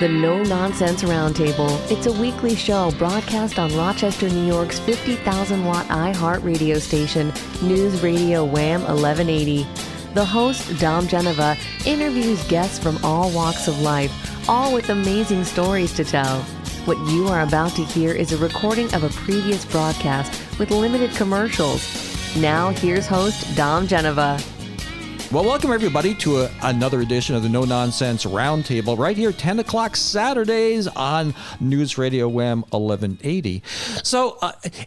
The No Nonsense Roundtable. It's a weekly show broadcast on Rochester, New York's 50,000-watt iHeart radio station, News Radio Wham 1180. The host, Dom Geneva, interviews guests from all walks of life, all with amazing stories to tell. What you are about to hear is a recording of a previous broadcast with limited commercials. Now, here's host, Dom Geneva. Well, welcome everybody to another edition of the No Nonsense Roundtable right here, 10 o'clock Saturdays on News Radio Wham 1180. So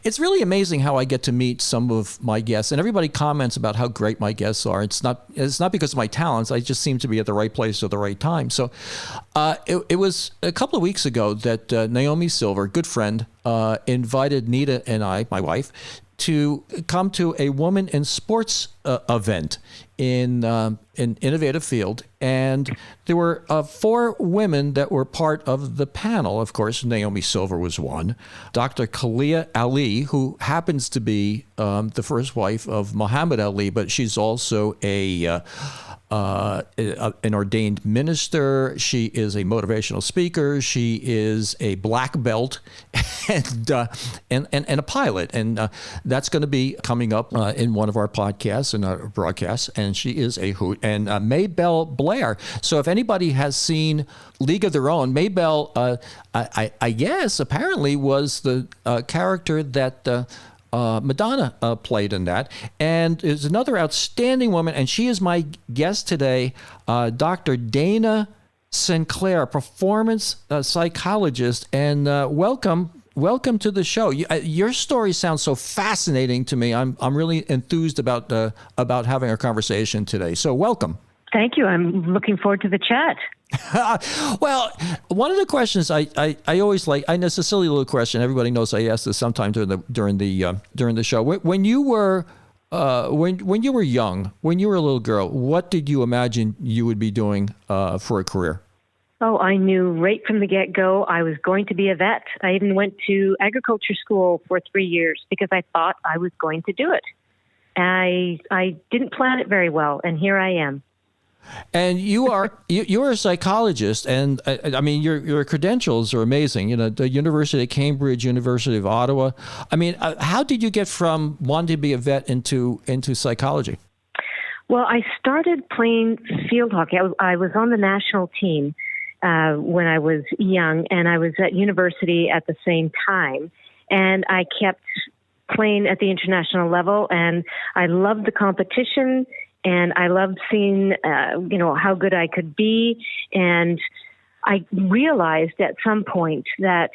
it's really amazing how I get to meet some of my guests, and everybody comments about how great my guests are. It's not because of my talents. I just seem to be at the right place at the right time. So it was a couple of weeks ago that Naomi Silver, good friend, invited Nita and I, my wife, to come to a woman in sports event in an innovative field. And there were 4 women that were part of the panel. Of course, Naomi Silver was one. Dr. Kalia Ali, who happens to be the first wife of Muhammad Ali, but she's also an ordained minister. She is a motivational speaker. She is a black belt and a pilot. And that's going to be coming up in one of our podcasts and our broadcasts. And she is a hoot. And Maybelle Blair. So if anybody has seen League of Their Own, Maybelle, I guess, apparently was the character that Madonna played in that, and is another outstanding woman, and she is my guest today, Dr. Dana Sinclair, performance psychologist, and welcome to the show. Your story sounds so fascinating to me. I'm really enthused about having a conversation today. So welcome. Thank you. I'm looking forward to the chat. Well, one of the questions I always like, and it's a silly little question. Everybody knows I ask this sometime during the show. When you were when you were young, when you were a little girl, what did you imagine you would be doing for a career? Oh, I knew right from the get-go I was going to be a vet. I even went to agriculture school for 3 years because I thought I was going to do it. I didn't plan it very well, and here I am. And you're a psychologist, and I mean your credentials are amazing. You know, the University of Cambridge, University of Ottawa. I mean, how did you get from wanting to be a vet into psychology? Well, I started playing field hockey. I was on the national team when I was young, and I was at university at the same time. And I kept playing at the international level, and I loved the competition. And I loved seeing, how good I could be. And I realized at some point that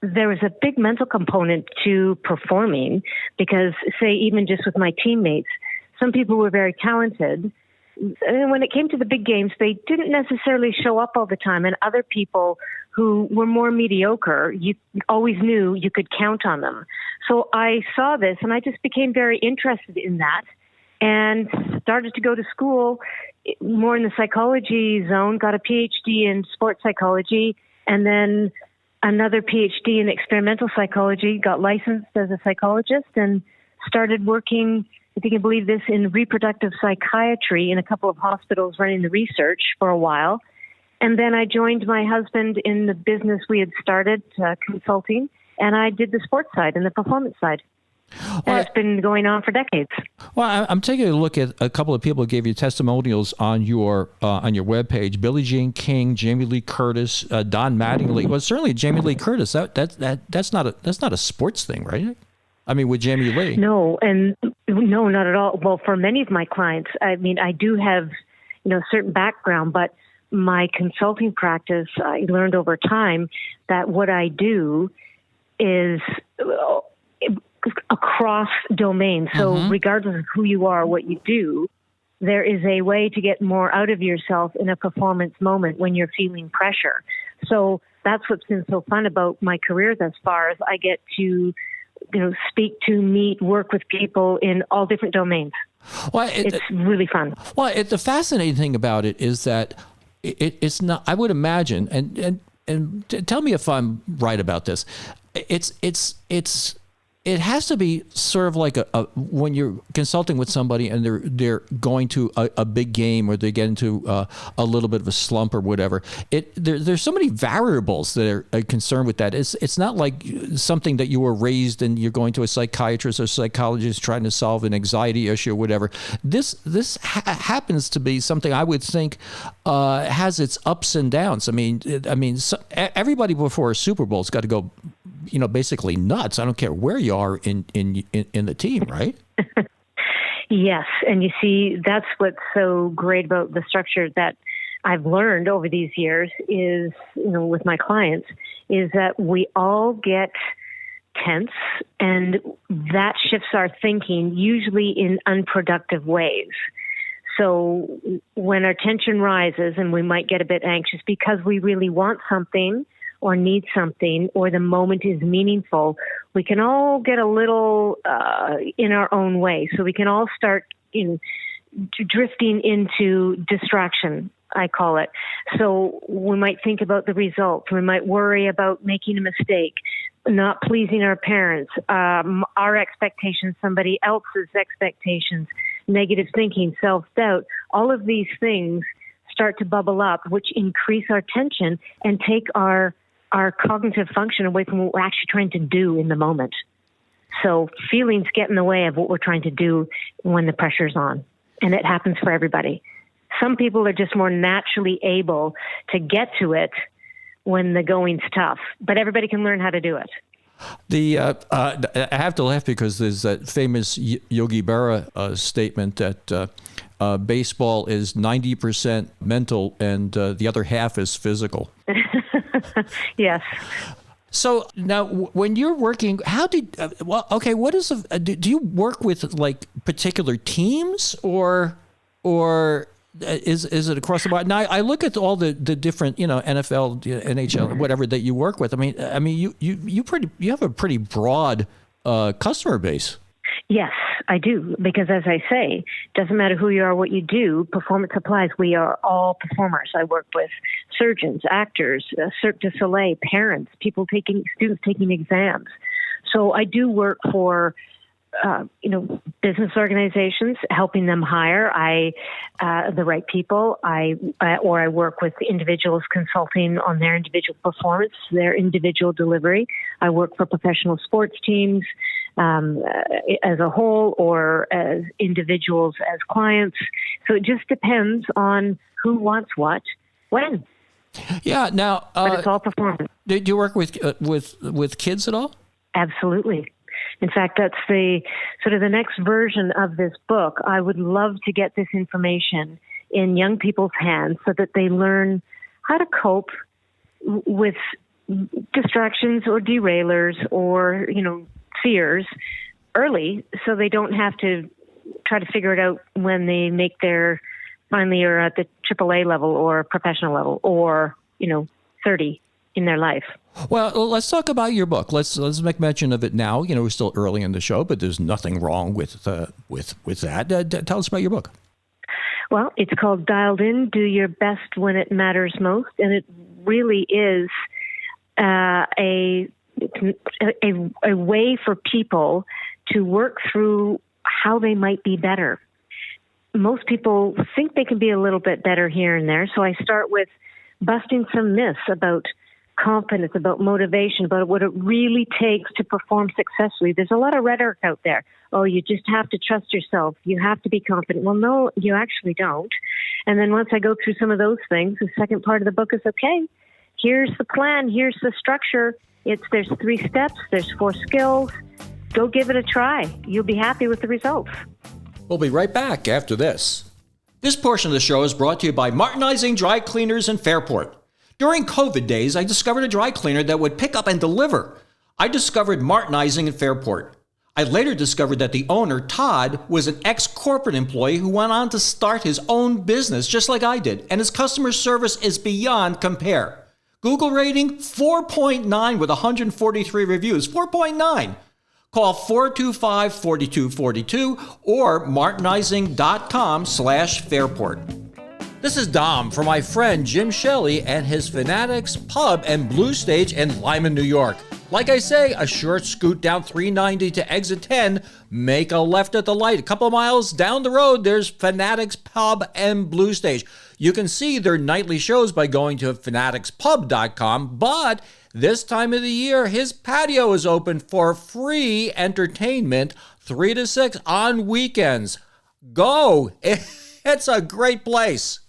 there was a big mental component to performing because, say, even just with my teammates, some people were very talented. And when it came to the big games, they didn't necessarily show up all the time. And other people who were more mediocre, you always knew you could count on them. So I saw this, and I just became very interested in that. And started to go to school more in the psychology zone, got a PhD in sports psychology, and then another PhD in experimental psychology, got licensed as a psychologist, and started working, if you can believe this, in reproductive psychiatry in a couple of hospitals running the research for a while. And then I joined my husband in the business we had started, consulting, and I did the sports side and the performance side. And it's been going on for decades. Well, I'm taking a look at a couple of people who gave you testimonials on your webpage. Billie Jean King, Jamie Lee Curtis, Don Mattingly. Well, certainly Jamie Lee Curtis. That's not a sports thing, right? I mean, with Jamie Lee. No, not at all. Well, for many of my clients, I mean, I do have certain background, but my consulting practice, I learned over time that what I do is across domains. So regardless of who you are, what you do, there is a way to get more out of yourself in a performance moment when you're feeling pressure. So that's what's been so fun about my career thus far is I get to, speak to, meet, work with people in all different domains. Well, it's really fun. Well, the fascinating thing about it is that it's not, I would imagine, and tell me if I'm right about this. It's it has to be sort of like when you're consulting with somebody and they're going to a big game, or they get into a little bit of a slump or whatever. There's so many variables that are concerned with that. It's not like something that you were raised and you're going to a psychiatrist or psychologist trying to solve an anxiety issue or whatever. This happens to be something I would think has its ups and downs. I mean, everybody before a Super Bowl has got to go, basically nuts. I don't care where you are in the team, right? Yes, and you see, that's what's so great about the structure that I've learned over these years is, with my clients, is that we all get tense, and that shifts our thinking, usually in unproductive ways. So when our tension rises and we might get a bit anxious because we really want something or need something, or the moment is meaningful, we can all get a little in our own way. So we can all start drifting into distraction, I call it. So we might think about the results. We might worry about making a mistake, not pleasing our parents, our expectations, somebody else's expectations, negative thinking, self-doubt. All of these things start to bubble up, which increase our tension and take our cognitive function away from what we're actually trying to do in the moment. So feelings get in the way of what we're trying to do when the pressure's on. And it happens for everybody. Some people are just more naturally able to get to it when the going's tough, but everybody can learn how to do it. I have to laugh because there's that famous Yogi Berra statement that baseball is 90% mental and the other half is physical. Yes. So now, when you're working, what is do you work with like particular teams or is it across the board? Now I look at all the different NFL, NHL, whatever that you work with. I mean you have a pretty broad customer base. Yes, I do, because as I say, doesn't matter who you are, what you do, performance applies. We are all performers. I work with surgeons, actors, Cirque du Soleil, parents, students taking exams. So I do work for, business organizations, helping them hire the right people. I work with individuals consulting on their individual performance, their individual delivery. I work for professional sports teams, as a whole, or as individuals, as clients. So it just depends on who wants what, when. Yeah. Now, but it's all performance. Do you work with kids at all? Absolutely. In fact, that's the next version of this book. I would love to get this information in young people's hands so that they learn how to cope with distractions or derailers or, fears early, so they don't have to try to figure it out when they make their finally are at the AAA level or professional level or 30 in their life. Well, let's talk about your book. Let's make mention of it now. We're still early in the show, but there's nothing wrong with that. Tell us about your book. Well, it's called Dialed In, Do Your Best When It Matters Most, and it really is a way for people to work through how they might be better. Most people think they can be a little bit better here and there, so I start with busting some myths about confidence, about motivation, about what it really takes to perform successfully. There's a lot of rhetoric out there. Oh, you just have to trust yourself. You have to be confident. Well, no, you actually don't. And then once I go through some of those things, the second part of the book is, okay, here's the plan, here's the structure. There's 3 steps, there's 4 skills. Go give it a try. You'll be happy with the results. We'll be right back after this. This portion of the show is brought to you by Martinizing Dry Cleaners in Fairport. During COVID days, I discovered a dry cleaner that would pick up and deliver. I discovered Martinizing in Fairport. I later discovered that the owner, Todd, was an ex-corporate employee who went on to start his own business just like I did, and his customer service is beyond compare. Google rating 4.9 with 143 reviews. 4.9. Call 425-4242 or martinizing.com/Fairport. This is Dom for my friend Jim Shelley and his Fanatics Pub and Blue Stage in Lyman, New York. Like I say, a short scoot down 390 to exit 10, make a left at the light. A couple of miles down the road, there's Fanatics Pub and Blue Stage. You can see their nightly shows by going to fanaticsPub.com, but this time of the year, his patio is open for free entertainment 3 to 6 on weekends. Go! It's a great place.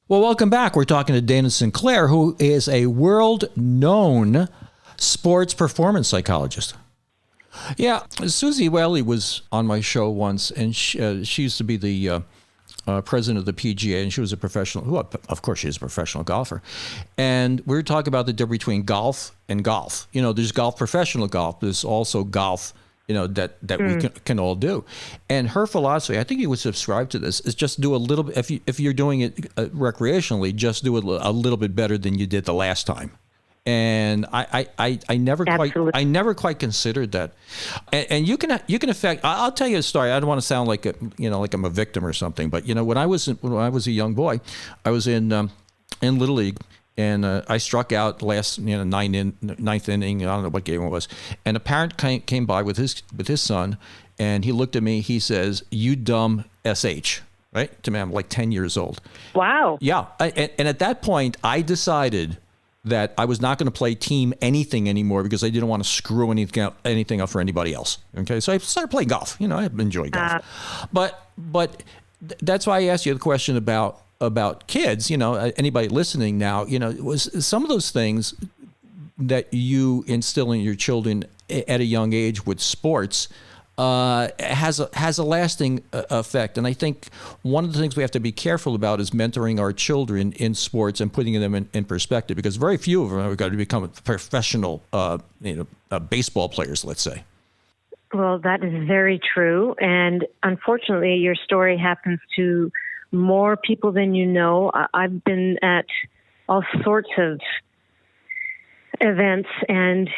Well, welcome back. We're talking to Dana Sinclair, who is a world-known sports performance psychologist. Yeah, Susie Whaley was on my show once, and she used to be the president of the PGA, and she was a professional, who, of course, she's a professional golfer. And we were talking about the difference between golf and golf. You know, there's golf, professional golf. There's also golf, you know, that we can all do. And her philosophy, I think you would subscribe to this, is just do a little bit, if you're doing it recreationally, just do it a little bit better than you did the last time. And I never quite considered that. And you can affect. I'll tell you a story. I don't want to sound like like I'm a victim or something. But when I was a young boy, I was in Little League, and I struck out last ninth inning. I don't know what game it was. And a parent came by with his son, and he looked at me. He says, "You dumb SH." Right to me, I'm like 10 years old. Wow. Yeah, and at that point, I decided that I was not going to play team anything anymore because I didn't want to screw anything up for anybody else. Okay, so I started playing golf. I enjoy golf, but that's why I asked you the question about kids. Anybody listening now, was some of those things that you instill in your children at a young age with sports has a lasting effect. And I think one of the things we have to be careful about is mentoring our children in sports and putting them in perspective, because very few of them are going to become professional, baseball players, let's say. Well, that is very true. And unfortunately, your story happens to more people than you know. I've been at all sorts of events, and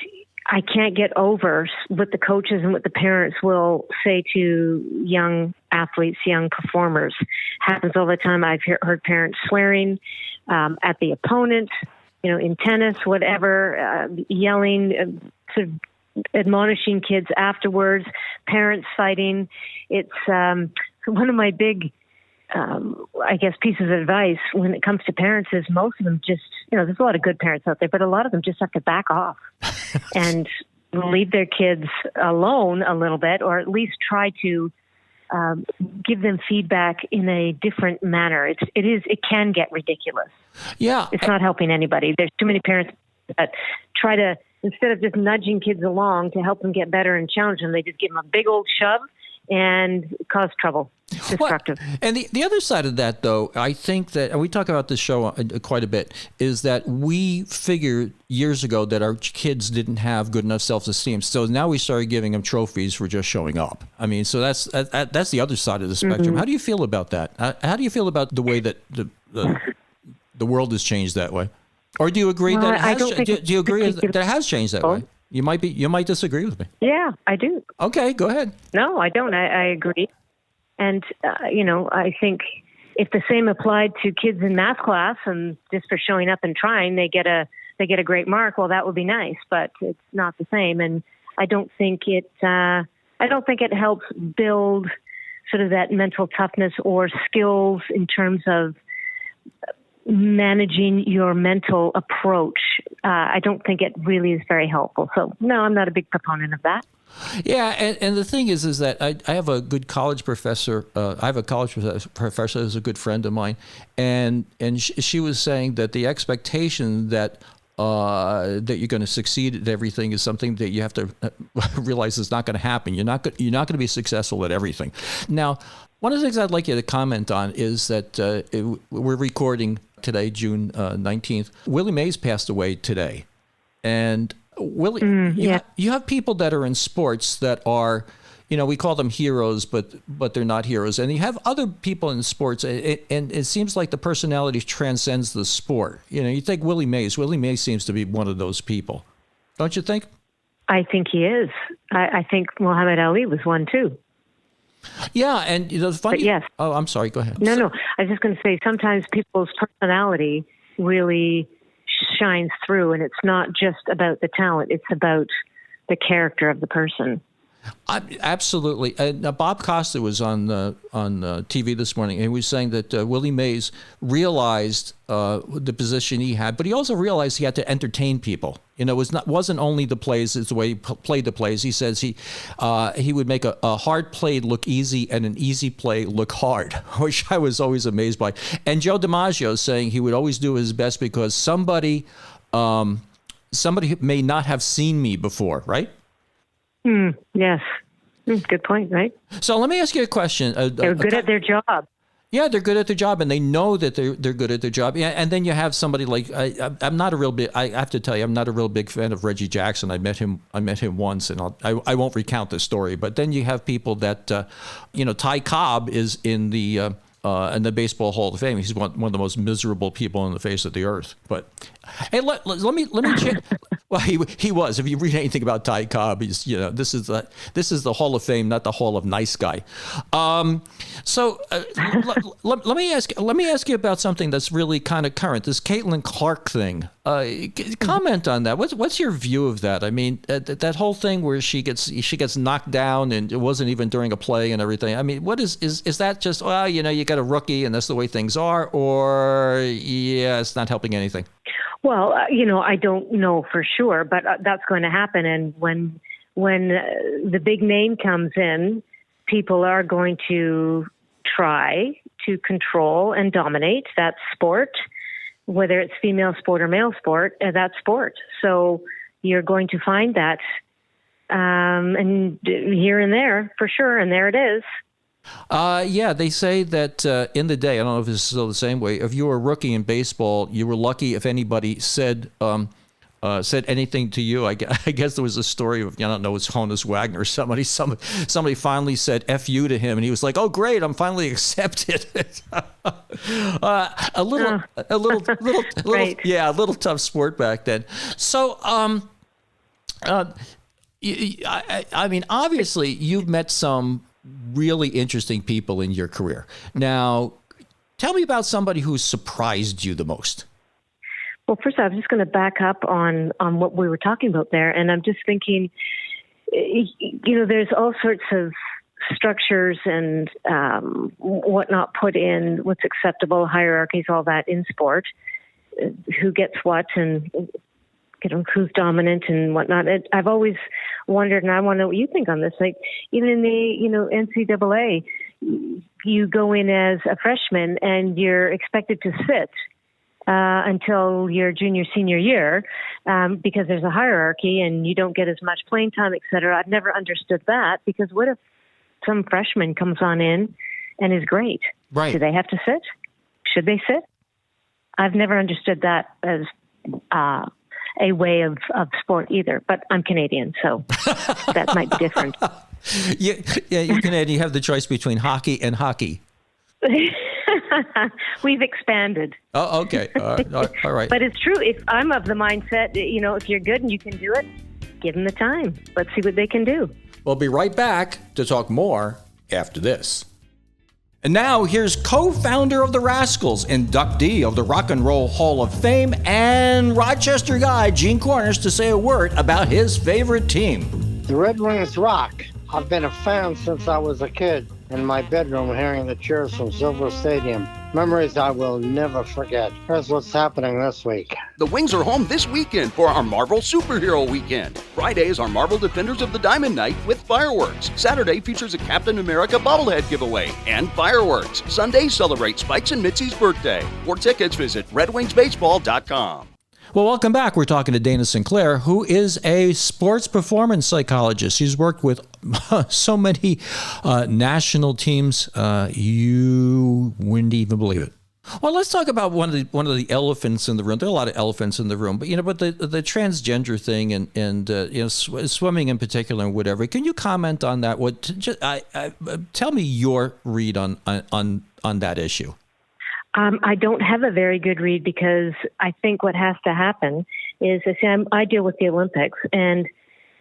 I can't get over what the coaches and what the parents will say to young athletes, young performers. Happens all the time. I've heard parents swearing at the opponent, in tennis, whatever, yelling, sort of admonishing kids afterwards, parents fighting. It's one of my big, pieces of advice when it comes to parents is most of them just, there's a lot of good parents out there, but a lot of them just have to back off and leave their kids alone a little bit, or at least try to give them feedback in a different manner. It can get ridiculous. Yeah. It's not helping anybody. There's too many parents that try to, instead of just nudging kids along to help them get better and challenge them, they just give them a big old shove and cause trouble. Destructive. Well, and the other side of that, though, I think that, and we talk about this show quite a bit, is that we figured years ago that our kids didn't have good enough self-esteem. So now we started giving them trophies for just showing up. I mean, so that's the other side of the spectrum. Mm-hmm. How do you feel about that? How do you feel about the way that the world has changed that way? Or do you agree that it has changed that way? You might disagree with me. Yeah, I do. Okay, go ahead. No, I don't. I agree. And, I think if the same applied to kids in math class and just for showing up and trying, they get a great mark, well, that would be nice, but it's not the same. And I don't think it helps build sort of that mental toughness or skills in terms of managing your mental approach. I don't think it really is very helpful. So, no, I'm not a big proponent of that. Yeah, and the thing is that I have a good college professor. I have a college professor who's a good friend of mine, and she was saying that the expectation that you're going to succeed at everything is something that you have to realize is not going to happen. You're not going to be successful at everything. Now, one of the things I'd like you to comment on is that we're recording today, June 19th. Willie Mays passed away today, and Willie, you have people that are in sports that are, we call them heroes, but they're not heroes. And you have other people in sports, and it seems like the personality transcends the sport. You think Willie Mays. Willie Mays seems to be one of those people. Don't you think? I think he is. I think Muhammad Ali was one, too. Yeah, and the funny... But yes. Oh, I'm sorry. Go ahead. No. I was just going to say, sometimes people's personality really shines through, and it's not just about the talent. It's about the character of the person. Absolutely. Bob Costa was on TV this morning, and he was saying that Willie Mays realized the position he had, but he also realized he had to entertain people. You know, it wasn't only the plays; it's the way he played the plays. He says he would make a hard play look easy and an easy play look hard, which I was always amazed by. And Joe DiMaggio saying he would always do his best because somebody may not have seen me before, right? Yes. Good point, right? So let me ask you a question. They're good at their job. Yeah, they're good at their job, and they know that they're good at their job. Yeah, and then you have somebody like I'm not a real big. I have to tell you, I'm not a real big fan of Reggie Jackson. I met him once, and I won't recount the story. But then you have people that, Ty Cobb is in the Baseball Hall of Fame. He's one of the most miserable people on the face of the earth. But hey, let me check. Well, he was. If you read anything about Ty Cobb, he's this is the Hall of Fame, not the Hall of Nice Guy. So let me ask you about something that's really kind of current. This Caitlin Clark thing. Comment on that. What's your view of that? I mean, that whole thing where she gets knocked down and it wasn't even during a play and everything. I mean, what is that just? Well, you got a rookie and that's the way things are, or it's not helping anything. Well, I don't know for sure, but that's going to happen. And when the big name comes in, people are going to try to control and dominate that sport, whether it's female sport or male sport, that's sport. So you're going to find that and here and there for sure, and there it is. Yeah, they say that in the day, I don't know if it's still the same way, if you were a rookie in baseball, you were lucky if anybody said anything to you. I guess there was a story of, I don't know, it's Honus Wagner. Somebody finally said F you to him, and he was like, oh, great, I'm finally accepted. A little, right. Yeah, a little tough sport back then. So, I mean, obviously, you've met some really interesting people in your career. Now, tell me about somebody who surprised you the most. Well, first, I was just going to back up on what we were talking about there, and I'm just thinking, there's all sorts of structures and whatnot put in, what's acceptable, hierarchies, all that in sport, who gets what, and who's dominant and whatnot. I've always wondered, and I want to know what you think on this. Like, even in the NCAA, you go in as a freshman and you're expected to sit until your junior, senior year because there's a hierarchy and you don't get as much playing time, et cetera. I've never understood that, because what if some freshman comes on in and is great? Right. Do they have to sit? Should they sit? I've never understood that as a way of sport either, but I'm Canadian, so that might be different. Yeah, you're Canadian. You have the choice between hockey and hockey. We've expanded. Oh, okay. All right. But it's true. If I'm of the mindset, if you're good and you can do it, give them the time. Let's see what they can do. We'll be right back to talk more after this. And now here's co-founder of the Rascals, inductee of the Rock and Roll Hall of Fame, and Rochester guy Gene Cornish to say a word about his favorite team. The Red Wings rock. I've been a fan since I was a kid, in my bedroom hearing the cheers from Silver Stadium. Memories I will never forget. Here's what's happening this week. The Wings are home this weekend for our Marvel Superhero Weekend. Friday is our Marvel Defenders of the Diamond Night with fireworks. Saturday features a Captain America bobblehead giveaway and fireworks. Sunday celebrates Spikes and Mitzi's birthday. For tickets, visit redwingsbaseball.com. Well, welcome back. We're talking to Dana Sinclair, who is a sports performance psychologist. She's worked with so many national teams, you wouldn't even believe it. Well, let's talk about one of the elephants in the room. There are a lot of elephants in the room, but the transgender thing and swimming in particular and whatever. Can you comment on that? Tell me your read on that issue. I don't have a very good read, because I think what has to happen is, I deal with the Olympics, and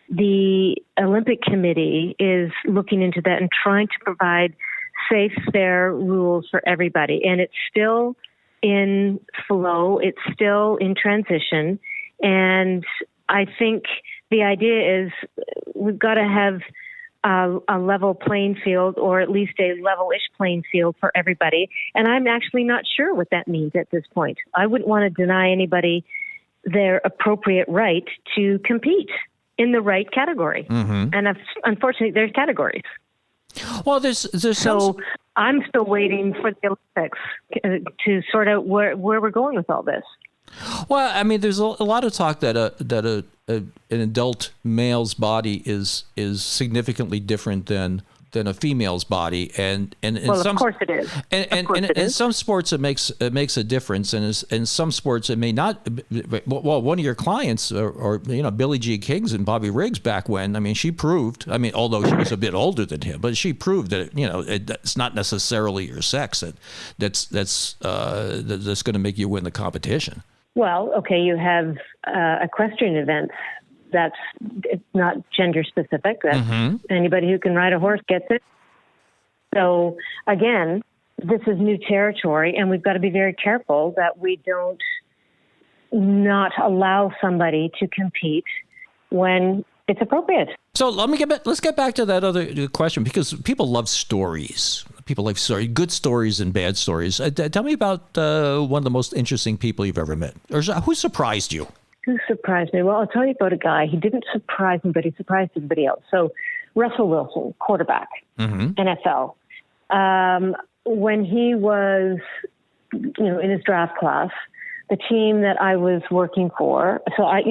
the Olympic Committee is looking into that and trying to provide safe, fair rules for everybody. And it's still in flow. It's still in transition. And I think the idea is we've got to have a level playing field, or at least a level-ish playing field for everybody. And I'm actually not sure what that means at this point. I wouldn't want to deny anybody their appropriate right to compete in the right category. Mm-hmm. And unfortunately, there's categories. Well, there's so I'm still waiting for the Olympics to sort out where we're going with all this. Well, I mean, there's a lot of talk that an adult male's body is significantly different than a female's body, and well, of course it is. And in some sports it makes a difference, and in some sports it may not. Well, one of your clients, or Billie Jean Kings and Bobby Riggs back when, I mean, she proved. I mean, although she was a bit older than him, but she proved that it's not necessarily your sex that's going to make you win the competition. Well, okay, you have equestrian events. It's not gender specific. That's anybody who can ride a horse gets it. So again, this is new territory, and we've got to be very careful that we don't not allow somebody to compete when it's appropriate. So let's get back to that other question, because people love stories. People like good stories and bad stories. Tell me about one of the most interesting people you've ever met, or who surprised you. Who surprised me? Well, I'll tell you about a guy. He didn't surprise me, but he surprised everybody else. So Russell Wilson, quarterback, NFL. When he was, in his draft class, the team that I was working for, so I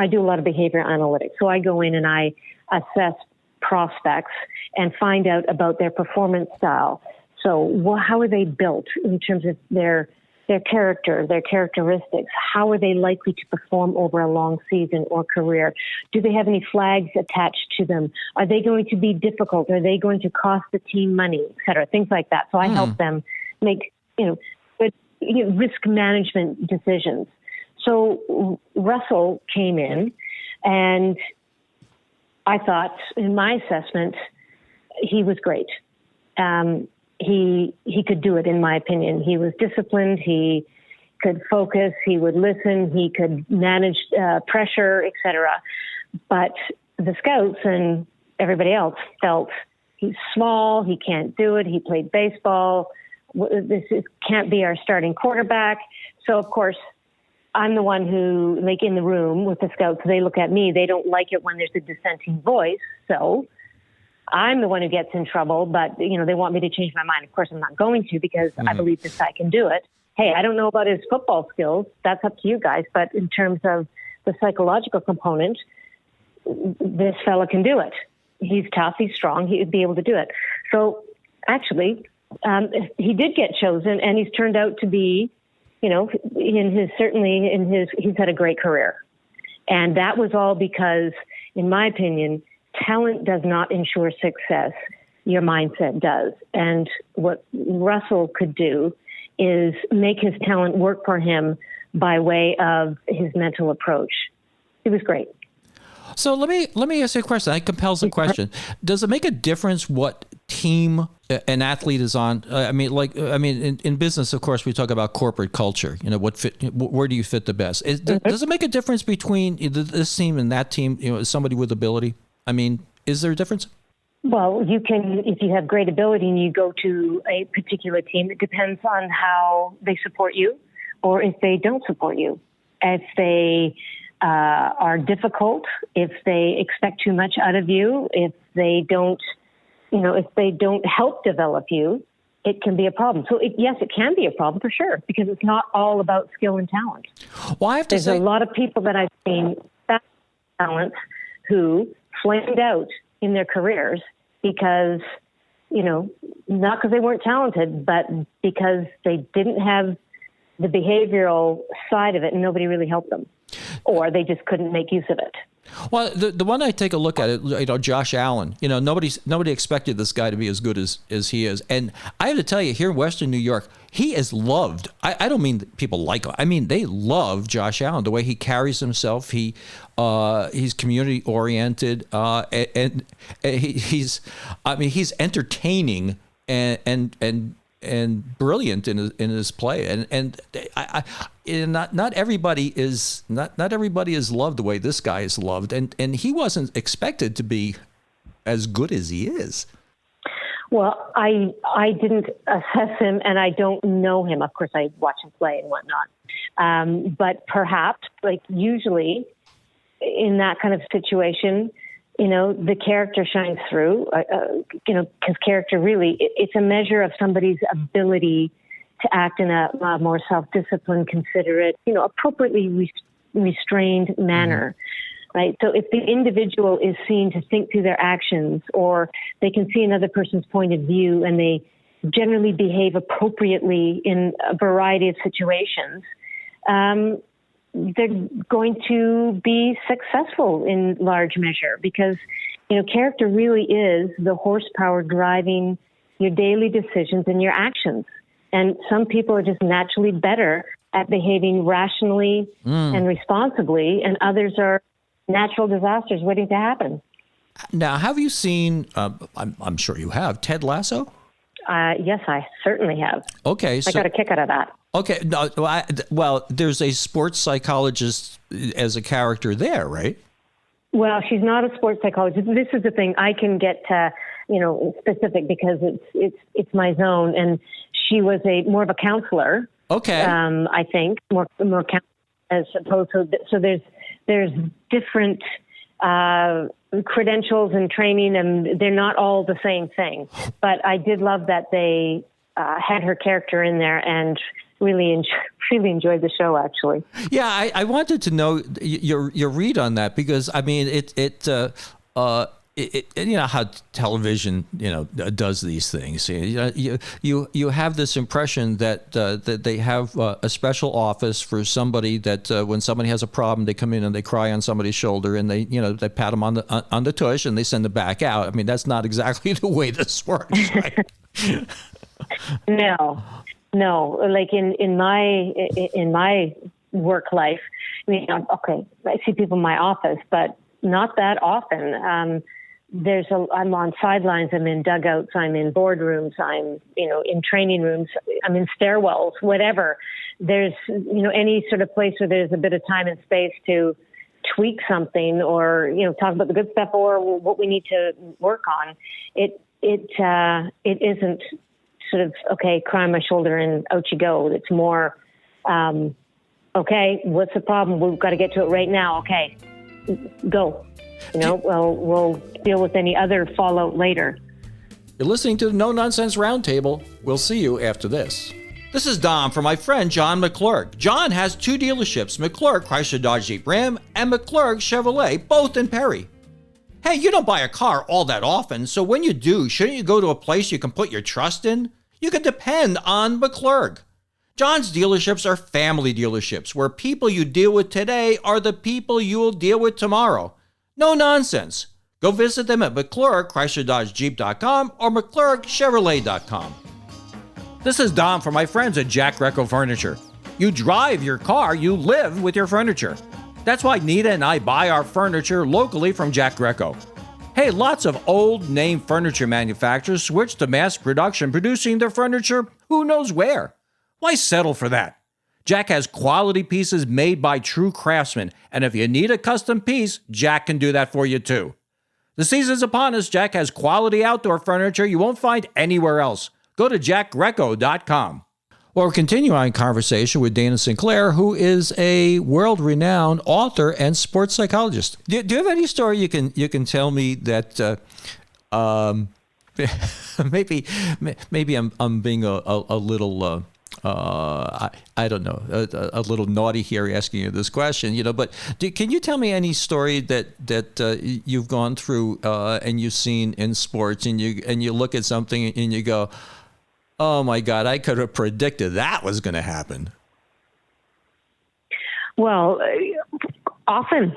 do a lot of behavior analytics. So I go in and I assess prospects and find out about their performance style. So how are they built in terms of their character, their characteristics? How are they likely to perform over a long season or career? Do they have any flags attached to them? Are they going to be difficult? Are they going to cost the team money, et cetera, things like that. So I help them make, good risk management decisions. So Russell came in, and I thought, in my assessment, he was great. He could do it, in my opinion. He was disciplined. He could focus. He would listen. He could manage pressure, etc. But the scouts and everybody else felt he's small. He can't do it. He played baseball. Can't be our starting quarterback. So, of course, I'm the one who, like in the room with the scouts, they look at me. They don't like it when there's a dissenting voice. So I'm the one who gets in trouble, but, they want me to change my mind. Of course, I'm not going to, because I believe this guy can do it. Hey, I don't know about his football skills. That's up to you guys. But in terms of the psychological component, this fella can do it. He's tough. He's strong. He'd be able to do it. So actually, he did get chosen, and he's turned out to be, he's had a great career. And that was all because, in my opinion, talent does not ensure success. Your mindset does. And what Russell could do is make his talent work for him by way of his mental approach. It was great. So let me ask you a question. That compels a question. Does it make a difference what team an athlete is on? In business, of course, we talk about corporate culture. Where do you fit the best? Does it make a difference between this team and that team? Somebody with ability. I mean, is there a difference? Well, you can, if you have great ability and you go to a particular team, it depends on how they support you, or if they don't support you. If they are difficult, if they expect too much out of you, if they don't help develop you, it can be a problem. So yes, it can be a problem for sure, because it's not all about skill and talent. Well, I have to say, there's a lot of people that I've seen talents who flamed out in their careers because, not because they weren't talented, but because they didn't have the behavioral side of it and nobody really helped them, or they just couldn't make use of it. Well, the one I take a look at it, Josh Allen, nobody expected this guy to be as good as he is. And I have to tell you, here in Western New York, he is loved. I don't mean that people like him. I mean, they love Josh Allen, the way he carries himself. He's community oriented, and he's entertaining and brilliant in his play, and not everybody is loved the way this guy is loved, and he wasn't expected to be as good as he is. Well, I didn't assess him, and I don't know him. Of course, I watch him play and whatnot. But perhaps, like usually in that kind of situation, the character shines through, because character really, it's a measure of somebody's ability to act in a more self-disciplined, considerate, appropriately restrained manner. Right. So if the individual is seen to think through their actions, or they can see another person's point of view, and they generally behave appropriately in a variety of situations, they're going to be successful in large measure, because, character really is the horsepower driving your daily decisions and your actions. And some people are just naturally better at behaving rationally and responsibly, and others are natural disasters waiting to happen. Now, have you seen, I'm sure you have, Ted Lasso? Yes, I certainly have. Okay. I got a kick out of that. Okay. No, well, there's a sports psychologist as a character there, right? Well, she's not a sports psychologist. This is the thing. I can get specific because it's my zone. And she was more of a counselor. Okay. I think more counselor as opposed to, so there's different credentials and training, and they're not all the same thing. But I did love that they had her character in there, and really enjoyed the show, actually. Yeah, I wanted to know your read on that, because I mean it how television does these things. You have this impression that they have a special office for somebody that when somebody has a problem, they come in and they cry on somebody's shoulder, and they pat them on the tush, and they send them back out. I mean, that's not exactly the way this works, right? No. Like in my work life, okay, I see people in my office, but not that often. I'm on sidelines, I'm in dugouts, I'm in boardrooms, I'm, in training rooms, I'm in stairwells, whatever. There's, any sort of place where there's a bit of time and space to tweak something, or, talk about the good stuff or what we need to work on. It isn't sort of, okay, cry on my shoulder and out you go. It's more, okay, what's the problem? We've got to get to it right now. Okay, go. We'll deal with any other fallout later. You're listening to the No Nonsense Roundtable. We'll see you after this. This is Dom for my friend John McClurg. John has 2 dealerships, McClurg Chrysler Dodge Jeep Ram and McClurg Chevrolet, both in Perry. Hey, you don't buy a car all that often, so when you do, shouldn't you go to a place you can put your trust in? You can depend on McClurg. John's dealerships are family dealerships, where people you deal with today are the people you will deal with tomorrow. No nonsense. Go visit them at McClurg, ChryslerDodgeJeep.com or McClurgChevrolet.com. This is Dom for my friends at Jack Greco Furniture. You drive your car, you live with your furniture. That's why Nita and I buy our furniture locally from Jack Greco. Hey, lots of old name furniture manufacturers switch to mass production, producing their furniture who knows where. Why settle for that? Jack has quality pieces made by true craftsmen, and if you need a custom piece, Jack can do that for you too. The season's upon us. Jack has quality outdoor furniture you won't find anywhere else. Go to jackgreco.com. Well, we're continuing our conversation with Dana Sinclair, who is a world-renowned author and sports psychologist. Do you have any story you can tell me that maybe I'm being a little I don't know, a little naughty here asking you this question, but can you tell me any story that you've gone through and you've seen in sports, and you look at something and you go, oh my God, I could have predicted that was going to happen? Well, often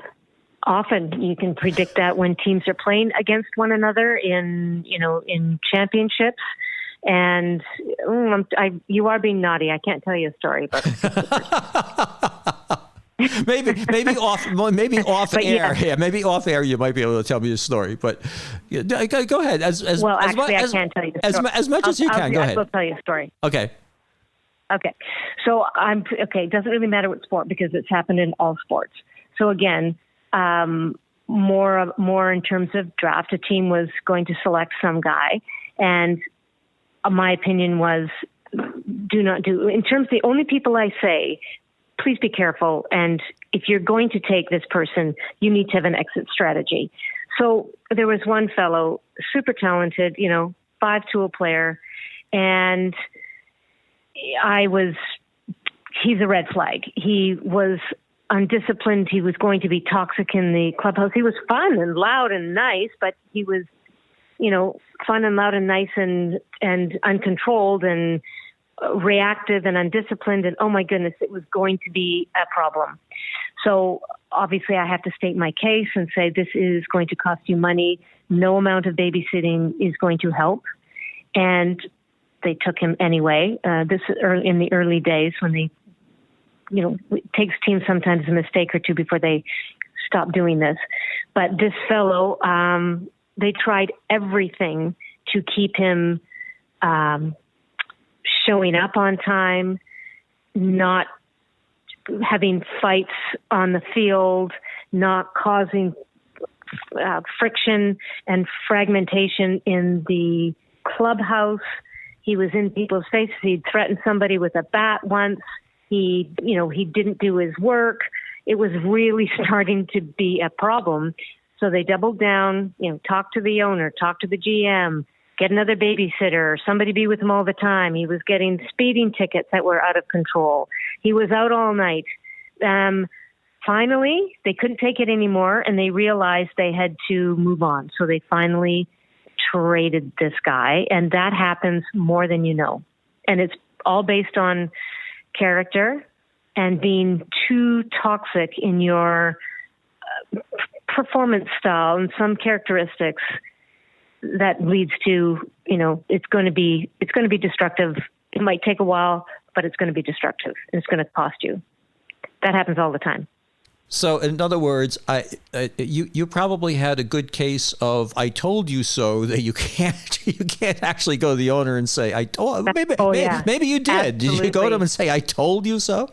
you can predict that when teams are playing against one another in championships. And you are being naughty. I can't tell you a story, but maybe off But air. yeah. Yeah, maybe off air you might be able to tell me a story. But yeah, go ahead. I can't tell you the story. As much as you can. Go ahead. I will tell you a story. Okay. Okay. So it doesn't really matter what sport because it's happened in all sports. So again, more in terms of draft, a team was going to select some guy, and my opinion was do not do. In terms of the only people I say, please be careful. And if you're going to take this person, you need to have an exit strategy. So there was one fellow, super talented, 5-tool player, and he's a red flag. He was undisciplined. He was going to be toxic in the clubhouse. He was fun and loud and nice, but he was, fun and loud and nice and uncontrolled and reactive and undisciplined. And oh my goodness, it was going to be a problem. So obviously I have to state my case and say, this is going to cost you money. No amount of babysitting is going to help. And they took him anyway. This in the early days when they, it takes teams sometimes a mistake or two before they stop doing this. But this fellow, they tried everything to keep him showing up on time, not having fights on the field, not causing friction and fragmentation in the clubhouse. He was in people's faces. He'd threatened somebody with a bat once. He didn't do his work. It was really starting to be a problem. So they doubled down, talk to the owner, talk to the GM, get another babysitter, somebody be with him all the time. He was getting speeding tickets that were out of control. He was out all night. Finally, they couldn't take it anymore, and they realized they had to move on. So they finally traded this guy, and that happens more than you know. And it's all based on character and being too toxic in your performance style and some characteristics that leads to, it's going to be destructive. It might take a while, but it's going to be destructive. It's going to cost you. That happens all the time. So, in other words, you probably had a good case of "I told you so" that you can't actually go to the owner and say maybe you did. Absolutely. Did you go to him and say "I told you so"?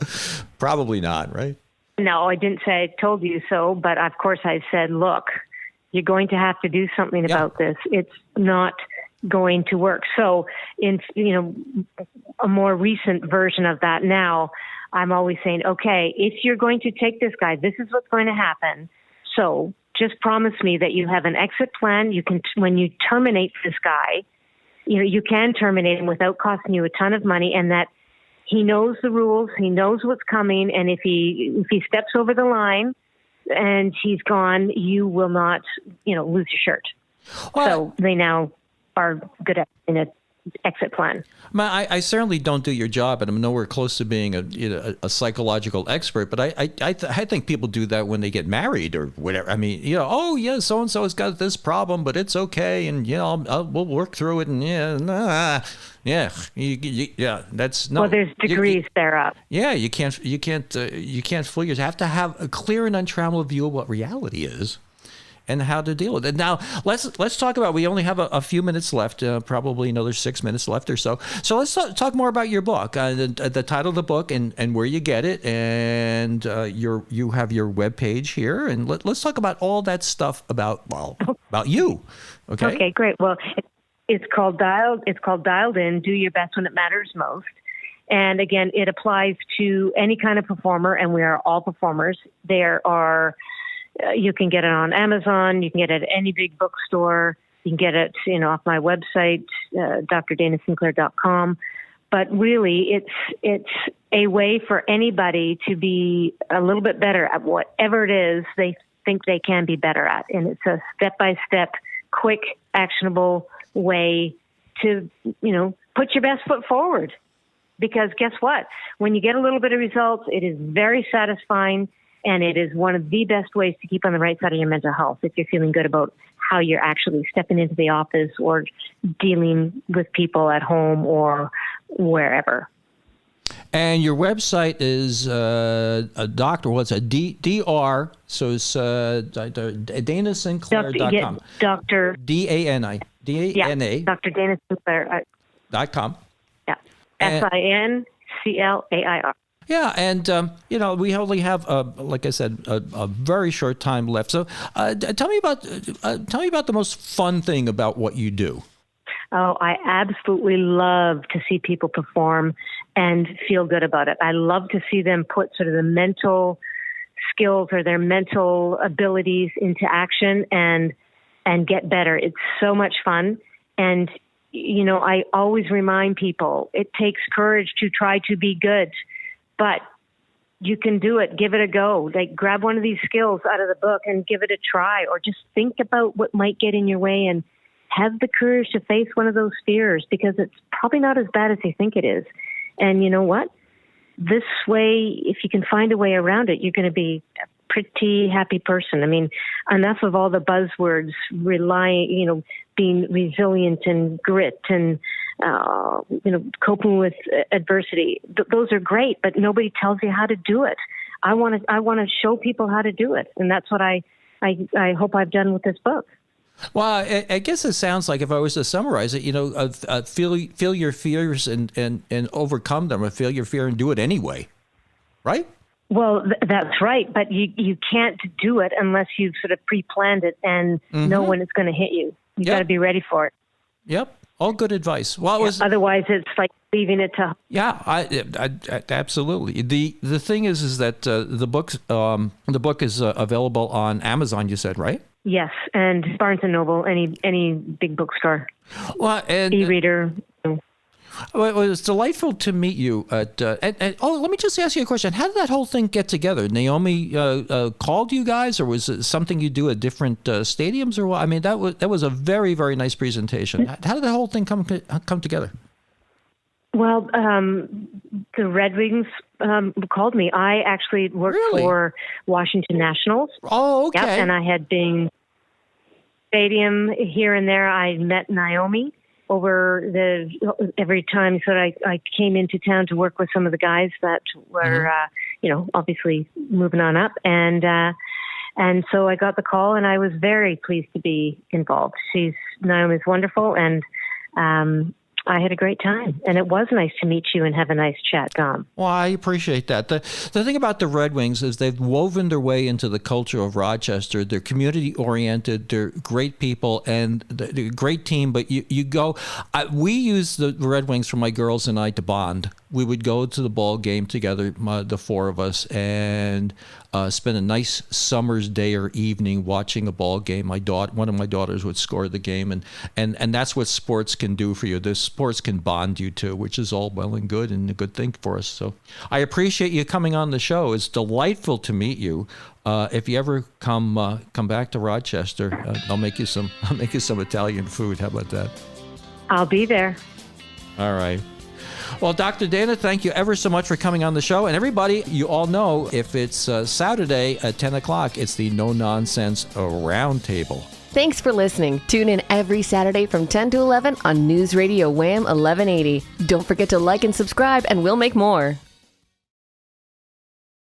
Probably not, right? No, I didn't say I told you so, but of course I said, look, you're going to have to do something about this. It's not going to work. So, in a more recent version of that now, I'm always saying, okay, if you're going to take this guy, this is what's going to happen. So just promise me that you have an exit plan. You can, when you terminate this guy, you can terminate him without costing you a ton of money, and that he knows the rules, he knows what's coming, and if he steps over the line and he's gone, you will not, lose your shirt. Well, so they now are good at an exit plan. I certainly don't do your job, and I'm nowhere close to being a psychological expert. But I think people do that when they get married or whatever. I mean, so and so has got this problem, but it's okay, and we'll work through it. And that's no. Well, there's degrees thereof. Yeah, you can't fool yourself. You have to have a clear and untrammeled view of what reality is and how to deal with it. Now, let's talk about, we only have a few minutes left, probably another 6 minutes left or so. So let's talk more about your book, the title of the book and where you get it. And you have your webpage here. And let's talk about all that stuff about you. Okay. Okay, great. Well, it's called Dialed In, Do Your Best When It Matters Most. And again, it applies to any kind of performer, and we are all performers. You can get it on Amazon. You can get it at any big bookstore. You can get it, off my website, drdanasinclair.com. But really, it's a way for anybody to be a little bit better at whatever it is they think they can be better at. And it's a step-by-step, quick, actionable way to, put your best foot forward. Because guess what? When you get a little bit of results, it is very satisfying. And it is one of the best ways to keep on the right side of your mental health if you're feeling good about how you're actually stepping into the office or dealing with people at home or wherever. And your website is a doctor. What's a DR? So it's DanaSinclair.com. Dr. DANI. DANA. Dr. Dana Sinclair. .com. Yeah. SINCLAIR. Yeah, and we only have, like I said, a very short time left. So, tell me about the most fun thing about what you do. Oh, I absolutely love to see people perform and feel good about it. I love to see them put sort of the mental skills or their mental abilities into action and get better. It's so much fun. And, I always remind people it takes courage to try to be good, but you can do it. Give it a go. Like, grab one of these skills out of the book and give it a try, or just think about what might get in your way and have the courage to face one of those fears, because it's probably not as bad as you think it is. And you know what? This way, if you can find a way around it, you're going to be a pretty happy person. I mean, enough of all the buzzwords, being resilient and grit and, coping with adversity. Those are great, but nobody tells you how to do it. I want to show people how to do it. And that's what I hope I've done with this book. Well, I guess it sounds like, if I was to summarize it, feel your fears and overcome them, or feel your fear and do it anyway, right? Well, that's right. But you can't do it unless you've sort of pre-planned it and know when it's going to hit you. You've got to be ready for it. Yep. All good advice. Well, otherwise it's like leaving it to. Yeah, I absolutely. The thing is that the book is available on Amazon. You said, right? Yes, and Barnes and Noble, any big bookstore. Well, and e-reader. Well, it was delightful to meet you. Let me just ask you a question. How did that whole thing get together? Naomi called you guys, or was it something you do at different stadiums, or what? I mean, that was a very, very nice presentation. How did the whole thing come together? Well, the Red Wings called me. I actually worked for Washington Nationals. Oh, okay. Yep, and I had been stadium here and there. I met Naomi over every time that I came into town to work with some of the guys that were, obviously moving on up. And so I got the call, and I was very pleased to be involved. Naomi's wonderful, and I had a great time, and it was nice to meet you and have a nice chat, Dom. Well, I appreciate that. The thing about the Red Wings is they've woven their way into the culture of Rochester. They're community-oriented. They're great people, and they're a great team. But you go... we use the Red Wings for my girls and I to bond. We would go to the ball game together, the four of us, and spend a nice summer's day or evening watching a ball game. One of my daughters would score the game, and that's what sports can do for you. This sports can bond you too, which is all well and good, and a good thing for us. So I appreciate you coming on the show. It's delightful to meet you. If you ever come back to Rochester, I'll make you some Italian food. How about that? I'll be there. All right. Well, Dr. Dana, thank you ever so much for coming on the show. And everybody, you all know, if it's Saturday at 10 o'clock, it's the No Nonsense Roundtable. Thanks for listening. Tune in every Saturday from 10 to 11 on News Radio Wham 1180. Don't forget to like and subscribe, and we'll make more.